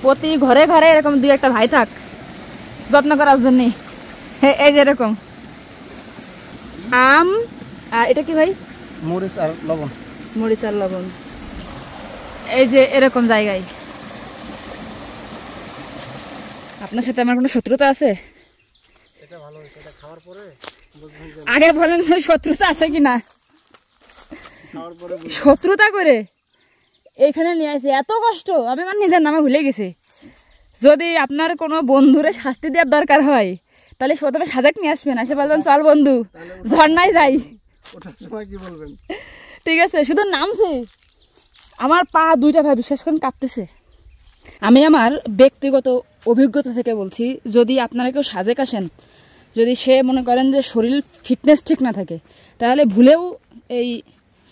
প্রতি ঘরে ঘরে এরকম দুই একটা ভাই থাক যত্ন করার জন্য। এই যে এরকম আম, আর এটা কি ভাই? মরিচ আর লবণ। মরিচ আর লবণ। এই যে এরকম জায়গায় আপনার সাথে আমার কোনো শত্রুতা আছে? এটা ভালো হয়েছে, এটা খাওয়ার পরে আগে বলেন শত্রুতা আছে কিনা। খাওয়ার পরে শত্রুতা করে এইখানে নিয়ে আসে, এত কষ্ট আমি আমার নিজের নামে ভুলে গেছি। যদি আপনার কোনো বন্ধুরে শাস্তি দেওয়ার দরকার হয় তাহলে প্রথমে সাজেক নিয়ে আসবেন, এসে বলবেন চল বন্ধু ঝর্ণায় যাই। ওঠার সময় কি বলবেন? ঠিক আছে, শুধু নামছে আমার পা দুইটা ভাই বিশ্বাস করেন কাঁপতেছে। আমি আমার ব্যক্তিগত অভিজ্ঞতা থেকে বলছি, যদি আপনারা কেউ সাজেক আসেন, যদি সে মনে করেন যে শরীর ফিটনেস ঠিক না থাকে, তাহলে ভুলেও এই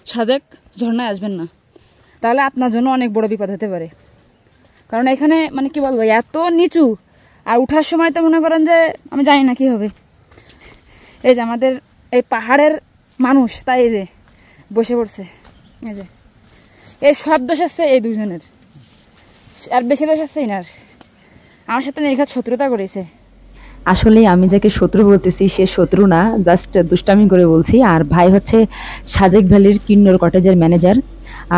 সাজেক ঝর্ণায় আসবেন না, তাহলে আপনার জন্য অনেক বড় বিপদ হতে পারে। কারণ এখানে মানে কি বলবো, এত নিচু, আর উঠার সময় তো মনে করেন যে আমি জানি না কি হবে। এই যে আমাদের এই পাহাড়ের মানুষ, তাই এই যে বসে পড়ছে, এই যে এই সব দোষ আসছে এই দুজনের, আর বেশি দোষ আসছে ইনার। আমার সাথে নির্ঘাত শত্রুতা করেছে। আসলে আমি যাকে শত্রু বলতেছি সে শত্রু না, জাস্ট দুষ্টামি করে বলছি। আর ভাই হচ্ছে সাজেক ভ্যালির কিন্নর কটেজের ম্যানেজার।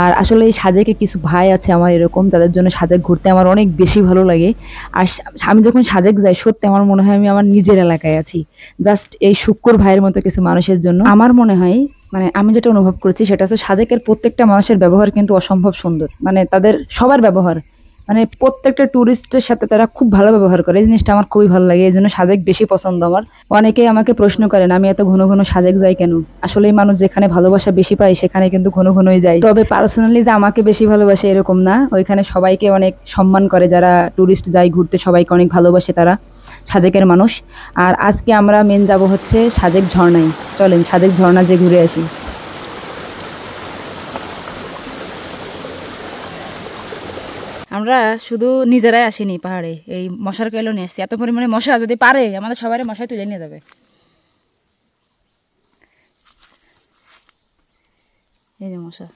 আর আসলে এই সাজেকে কিছু ভাই আছে আমার এরকম, যাদের জন্য সাজেক ঘুরতে আমার অনেক বেশি ভালো লাগে। আর আমি যখন সাজেক যাই সত্যি আমার মনে হয় আমি আমার নিজের এলাকায় আছি, জাস্ট এই শুক্কুর ভাইয়ের মতো কিছু মানুষের জন্য। আমার মনে হয় মানে আমি যেটা অনুভব করেছি সেটা হচ্ছে সাজেকের প্রত্যেকটা মানুষের ব্যবহার কিন্তু অসম্ভব সুন্দর, মানে তাদের সবার ব্যবহার, মানে প্রত্যেকটা ট্যুরিস্টের সাথে তারা খুব ভালো ব্যবহার করে। এই জিনিসটা আমার খুবই ভালো লাগে, এই জন্য সাজেক বেশি পছন্দ আমার। অনেকেই আমাকে প্রশ্ন করেন আমি এত ঘন ঘন সাজেক যাই কেন। আসলে মানুষ যেখানে ভালোবাসা বেশি পায় সেখানে কিন্তু ঘন ঘনই যায়। তবে পার্সোনালি যে আমাকে বেশি ভালোবাসে এরকম না, ওইখানে সবাইকে অনেক সম্মান করে, যারা ট্যুরিস্ট যায় ঘুরতে সবাইকে অনেক ভালোবাসে তারা সাজেকের মানুষ। আর আজকে আমরা মেন যাব হচ্ছে সাজেক ঝর্ণায়। চলেন সাজেক ঝর্ণা যে ঘুরে আসি। আমরা শুধু নিজেরাই আসিনি পাহাড়ে, এই মশার কয়েলও নিয়ে আসছি। এত পরিমাণে মশা, যদি পারে আমাদের সবাই মশায় তুলে নিয়ে যাবে। এই যে মশা,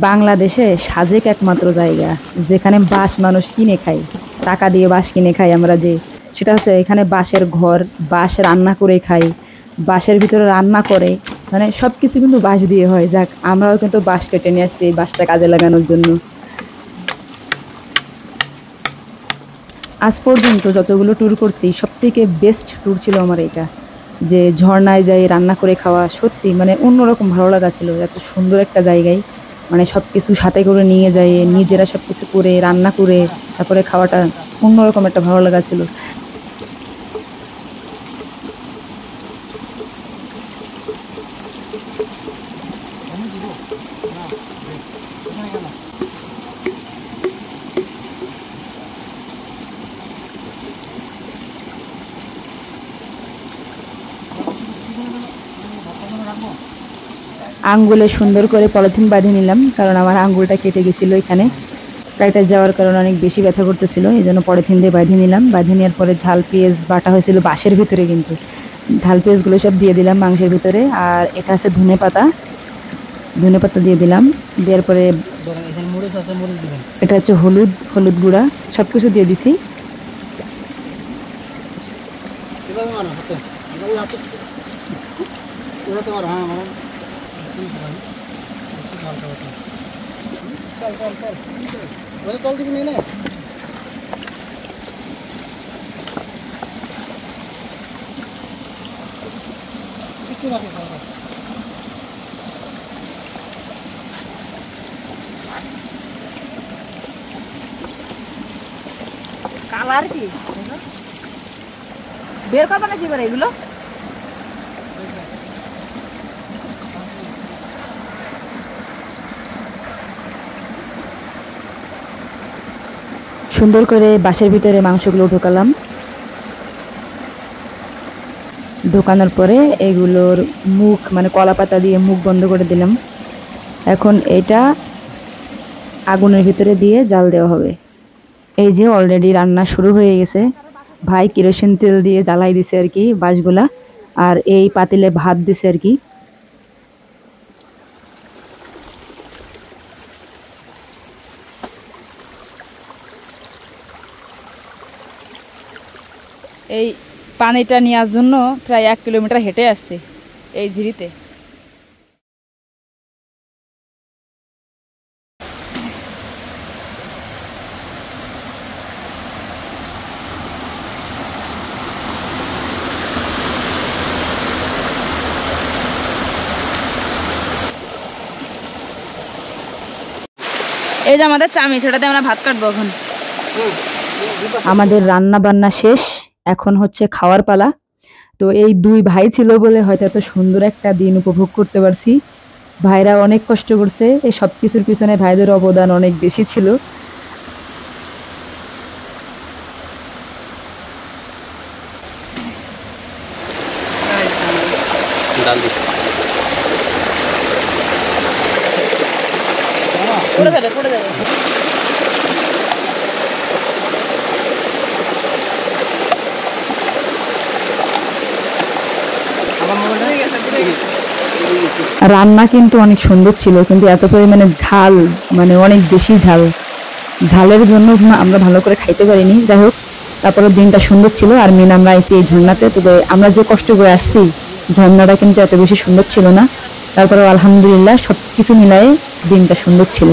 বাংলাদেশে সাজেক একমাত্র জায়গা যেখানে বাঁশ মানুষ কিনে খায়, টাকা দিয়ে বাঁশ কিনে খাই আমরা, যে সেটা হচ্ছে এখানে বাঁশের ঘর, বাঁশ রান্না করে খাই, বাঁশের ভিতরে রান্না করে, মানে সব কিছু কিন্তু বাঁশ দিয়ে হয়। যাক, আমরাও কিন্তু বাঁশ কেটে নিয়ে আসছি এই বাঁশটা কাজে লাগানোর জন্য। আজ পর্যন্ত যতগুলো ট্যুর করছি সব থেকে বেস্ট ট্যুর ছিল আমার এটা, যে ঝর্ণায় যাই রান্না করে খাওয়া। সত্যি মানে অন্যরকম ভালো লাগা ছিল, এত সুন্দর একটা জায়গায়, মানে সব কিছু সাথে করে নিয়ে যায়, নিজেরা সব কিছু করে রান্না করে তারপরে খাওয়াটা অন্যরকম একটা ভালো লাগা ছিল। আঙ্গুলে সুন্দর করে পলিথিন বাঁধে নিলাম, কারণ আমার আঙ্গুলটা কেটে গেছিলো এখানে, ফ্লাইটে যাওয়ার কারণে অনেক বেশি ব্যথা করতেছিল, এই জন্য পলিথিন দিয়ে বাঁধে নিলাম। বাঁধে নেওয়ার পরে ঝাল পেঁয়াজ বাটা হয়েছিল বাঁশের ভিতরে, কিন্তু ঝাল পেঁয়াজগুলো সব দিয়ে দিলাম মাংসের ভিতরে। আর এটা আছে ধনে পাতা, ধনে পাতা দিয়ে দিলাম। দেওয়ার পরে এটা হচ্ছে হলুদ, হলুদ গুঁড়া, সব কিছু দিয়ে দিছি। কালার কি বের করবা না কি করে এগুলো? সুন্দর করে বাঁশের ভিতরে মাংসগুলো ঢোকালাম। ঢোকানোর পরে এগুলোর মুখ মানে কলা পাতা দিয়ে মুখ বন্ধ করে দিলাম। এখন এটা আগুনের ভিতরে দিয়ে জাল দেওয়া হবে। এই যে অলরেডি রান্না শুরু হয়ে গেছে, ভাই কেরোসিন তেল দিয়ে জ্বালাই দিছে আর কি বাঁশগুলা, আর এই পাতিলে ভাত দিছে আর কি। এই পানিটা নেওয়ার জন্য প্রায় 1 কিলোমিটার হেঁটে আসছে এই ঝিরিতে। এই যে আমাদের চামি, সেটাতে আমরা ভাত কাটবো এখন। আমাদের রান্না বান্না শেষ, এখন হচ্ছে খাওয়ার পালা। তো এই 2 ভাই ছিল বলে হয়তো এত সুন্দর একটা দিন উপভোগ করতে পারছি। ভাইরা অনেক কষ্ট করছে, এই সব কিছুর পিছনে ভাইদের অবদান অনেক বেশি ছিল। পড়ে যাবে, পড়ে যাবে। রান্না কিন্তু অনেক সুন্দর ছিল, কিন্তু এত পরিমাণে ঝাল, মানে অনেক বেশি ঝাল, ঝালের জন্য আমরা ভালো করে খাইতে পারিনি। যাই হোক, তারপরে দিনটা সুন্দর ছিল। আর মেন আমরা এই ঝর্ণাতে, তবে আমরা যে কষ্ট করে আসছি, ঝর্ণাটা কিন্তু এত বেশি সুন্দর ছিল না। তারপরে আলহামদুলিল্লাহ সব কিছু মিলাই দিনটা সুন্দর ছিল।